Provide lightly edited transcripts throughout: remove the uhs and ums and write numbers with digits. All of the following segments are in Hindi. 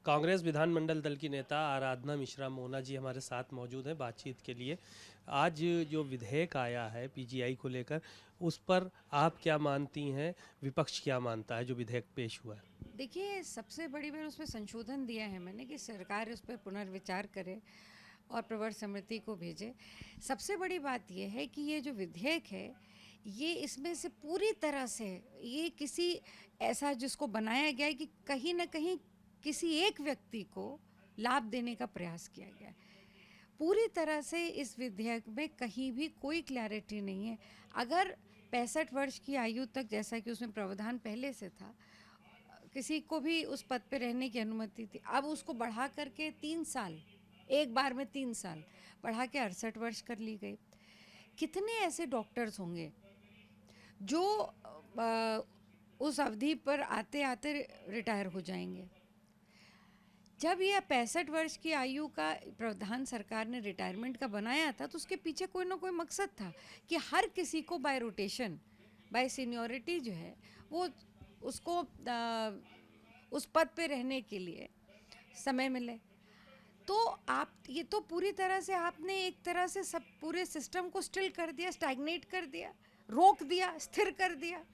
कांग्रेस विधानमंडल दल की नेता आराधना मिश्रा मोना जी हमारे साथ मौजूद हैं बातचीत के लिए। आज जो विधेयक आया है पीजीआई को लेकर, उस पर आप क्या मानती हैं, विपक्ष क्या मानता है जो विधेयक पेश हुआ है? देखिए, सबसे बड़ी बात उसमें संशोधन दिया है मैंने कि सरकार उस पर पुनर्विचार करे और प्रवर समिति को भेजे। सबसे बड़ी बात यह है कि ये जो विधेयक है, ये इसमें से पूरी तरह से ये किसी ऐसा जिसको बनाया गया है कि कहीं ना कहीं किसी एक व्यक्ति को लाभ देने का प्रयास किया गया है। पूरी तरह से इस विधेयक में कहीं भी कोई क्लैरिटी नहीं है। अगर 65 वर्ष की आयु तक, जैसा कि उसमें प्रावधान पहले से था, किसी को भी उस पद पे रहने की अनुमति थी, अब उसको बढ़ा करके 3 साल, एक बार में 3 साल बढ़ा के 68 वर्ष कर ली गई। कितने ऐसे डॉक्टर्स होंगे जो उस अवधि पर आते आते रिटायर हो जाएंगे। जब यह 65 वर्ष की आयु का प्रावधान सरकार ने रिटायरमेंट का बनाया था, तो उसके पीछे कोई ना कोई मकसद था कि हर किसी को बाय रोटेशन, बाय सीनियोरिटी जो है वो उसको उस पद पे रहने के लिए समय मिले। तो आप ये तो पूरी तरह से आपने एक तरह से सब पूरे सिस्टम को स्टिल कर दिया, स्टैग्नेट कर दिया, रोक दिया, स्थिर कर दिया।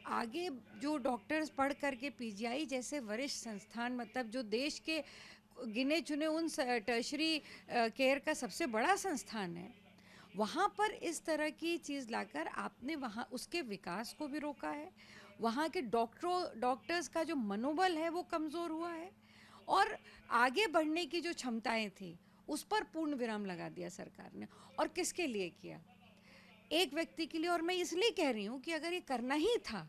आगे जो डॉक्टर्स पढ़ करके पीजीआई जैसे वरिष्ठ संस्थान, मतलब जो देश के गिने चुने उन टर्शरी केयर का सबसे बड़ा संस्थान है, वहाँ पर इस तरह की चीज़ लाकर आपने वहाँ उसके विकास को भी रोका है। वहाँ के डॉक्टर्स का जो मनोबल है वो कमज़ोर हुआ है, और आगे बढ़ने की जो क्षमताएं थी उस पर पूर्ण विराम लगा दिया सरकार ने। और किसके लिए किया? एक व्यक्ति के लिए। और मैं इसलिए कह रही हूँ कि अगर ये करना ही था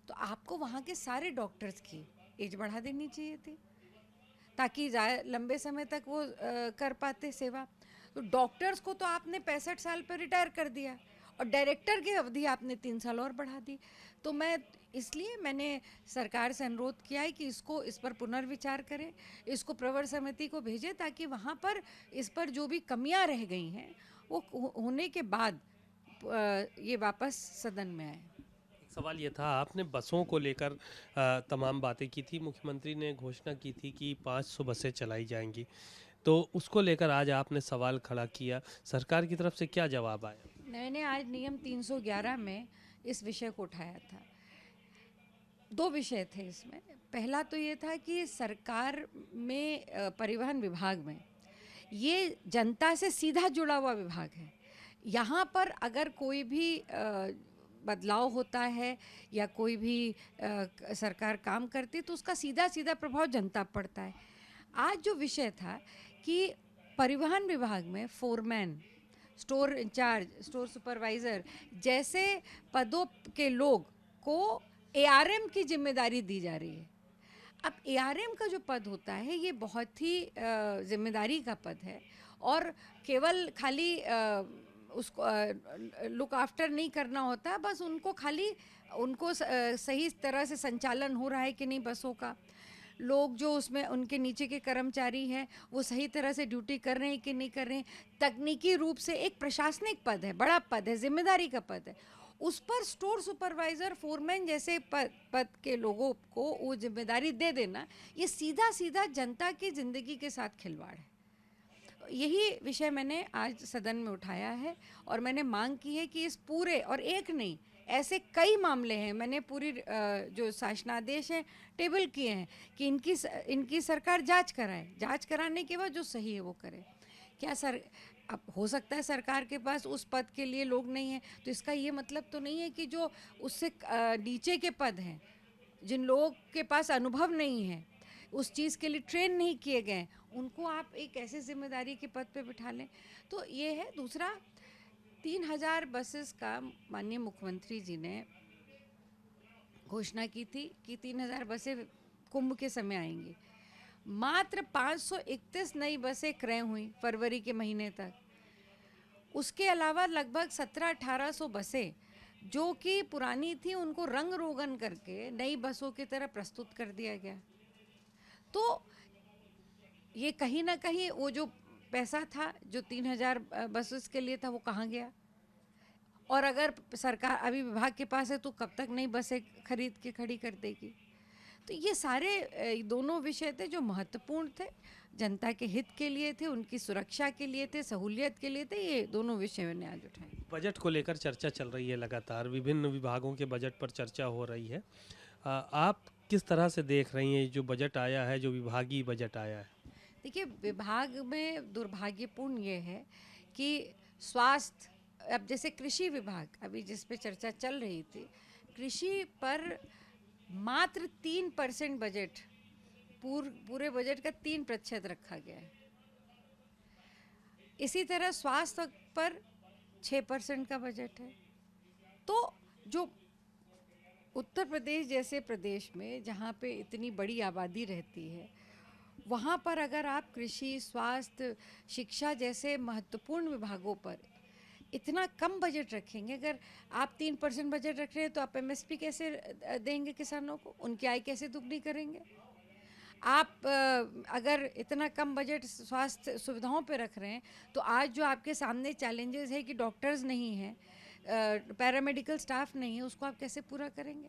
तो आपको वहाँ के सारे डॉक्टर्स की एज बढ़ा देनी चाहिए थी, ताकि लंबे समय तक वो कर पाते सेवा। तो डॉक्टर्स को तो आपने 65 साल पर रिटायर कर दिया, और डायरेक्टर की अवधि आपने 3 साल और बढ़ा दी। तो मैंने सरकार से अनुरोध किया है कि इस पर पुनर्विचार करें, इसको प्रवर समिति को भेजें, ताकि वहाँ पर इस पर जो भी कमियाँ रह गई हैं वो होने के बाद ये वापस सदन में आए। सवाल ये था, आपने बसों को लेकर तमाम बातें की थी। मुख्यमंत्री ने घोषणा की थी कि 500 बसें चलाई जाएंगी, तो उसको लेकर आज आपने सवाल खड़ा किया, सरकार की तरफ से क्या जवाब आया? मैंने आज नियम 311 में इस विषय को उठाया था। 2 विषय थे इसमें। पहला तो ये था कि सरकार में परिवहन विभाग में ये जनता से सीधा जुड़ा हुआ विभाग है। यहाँ पर अगर कोई भी बदलाव होता है या कोई भी सरकार काम करती है, तो उसका सीधा सीधा प्रभाव जनता पर पड़ता है। आज जो विषय था कि परिवहन विभाग में foreman, store incharge, store supervisor जैसे पदों के लोग को एआरएम की जिम्मेदारी दी जा रही है। अब एआरएम का जो पद होता है ये बहुत ही जिम्मेदारी का पद है, और केवल खाली उसको लुक आफ्टर नहीं करना होता, बस उनको खाली उनको सही तरह से संचालन हो रहा है कि नहीं बसों का, लोग जो उसमें उनके नीचे के कर्मचारी हैं वो सही तरह से ड्यूटी कर रहे हैं कि नहीं कर रहे हैं। तकनीकी रूप से एक प्रशासनिक पद है, बड़ा पद है, जिम्मेदारी का पद है। उस पर स्टोर सुपरवाइज़र, फोरमैन जैसे पद के लोगों को वो जिम्मेदारी दे देना, ये सीधा सीधा जनता की ज़िंदगी के साथ खिलवाड़ है। यही विषय मैंने आज सदन में उठाया है, और मैंने मांग की है कि इस पूरे, और एक नहीं ऐसे कई मामले हैं, मैंने पूरी जो शासनादेश हैं टेबल किए हैं कि इनकी सरकार जांच कराए, जांच कराने के बाद जो सही है वो करे। क्या सर, अब हो सकता है सरकार के पास उस पद के लिए लोग नहीं हैं, तो इसका ये मतलब तो नहीं है कि जो उससे नीचे के पद हैं, जिन लोगों के पास अनुभव नहीं है, उस चीज़ के लिए ट्रेन नहीं किए गए, उनको आप एक ऐसे जिम्मेदारी के पद पे बिठा लें। तो ये है। दूसरा, 3000 बसेस का माननीय मुख्यमंत्री जी ने घोषणा की थी कि 3000 बसें कुंभ के समय आएंगी। मात्र 531 नई बसें क्रय हुई फरवरी के महीने तक। उसके अलावा लगभग 1700-1800 बसें जो कि पुरानी थी उनको रंग रोगन करके नई बसों की तरह प्रस्तुत कर दिया गया। तो ये कहीं ना कहीं वो जो पैसा था जो 3000 बसेस के लिए था वो कहाँ गया? और अगर सरकार अभी विभाग के पास है तो कब तक नई बसें खरीद के खड़ी कर देगी? तो ये सारे दोनों विषय थे जो महत्वपूर्ण थे, जनता के हित के लिए थे, उनकी सुरक्षा के लिए थे, सहूलियत के लिए थे। ये दोनों विषय मैंने आज उठाए। बजट को लेकर चर्चा चल रही है लगातार, विभिन्न विभागों के बजट पर चर्चा हो रही है। आप किस तरह से देख रही हैं जो बजट आया है, जो विभागीय बजट आया है? देखिए, विभाग में दुर्भाग्यपूर्ण ये है कि स्वास्थ्य, अब जैसे कृषि विभाग अभी जिस पे चर्चा चल रही थी, कृषि पर मात्र 3% बजट, पूरे बजट का 3% रखा गया है। इसी तरह स्वास्थ्य पर 6% का बजट है। तो जो उत्तर प्रदेश जैसे प्रदेश में जहाँ पे इतनी बड़ी आबादी रहती है, वहाँ पर अगर आप कृषि, स्वास्थ्य, शिक्षा जैसे महत्वपूर्ण विभागों पर इतना कम बजट रखेंगे, अगर आप 3% बजट रख रहे हैं तो आप एमएसपी कैसे देंगे किसानों को, उनकी आय कैसे दुगनी करेंगे? आप अगर इतना कम बजट स्वास्थ्य सुविधाओं पे रख रहे हैं, तो आज जो आपके सामने चैलेंजेस है कि डॉक्टर्स नहीं हैं, पैरामेडिकल स्टाफ नहीं है, उसको आप कैसे पूरा करेंगे?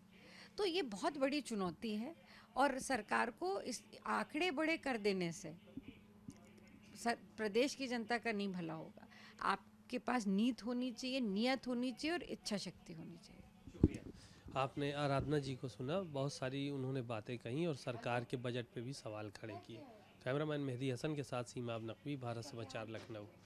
तो ये बहुत बड़ी चुनौती है और सरकार को इस आंकड़े बड़े कर देने से प्रदेश की जनता का नहीं भला होगा। आपके पास नीत होनी चाहिए, नियत होनी चाहिए और इच्छा शक्ति होनी चाहिए। शुक्रिया। आपने आराधना जी को सुना, बहुत सारी उन्होंने बातें कही और सरकार के बजट पे भी सवाल खड़े किए। कैमरामैन मेहदी हसन के साथ सीमा नकवी, भारत समाचार, लखनऊ।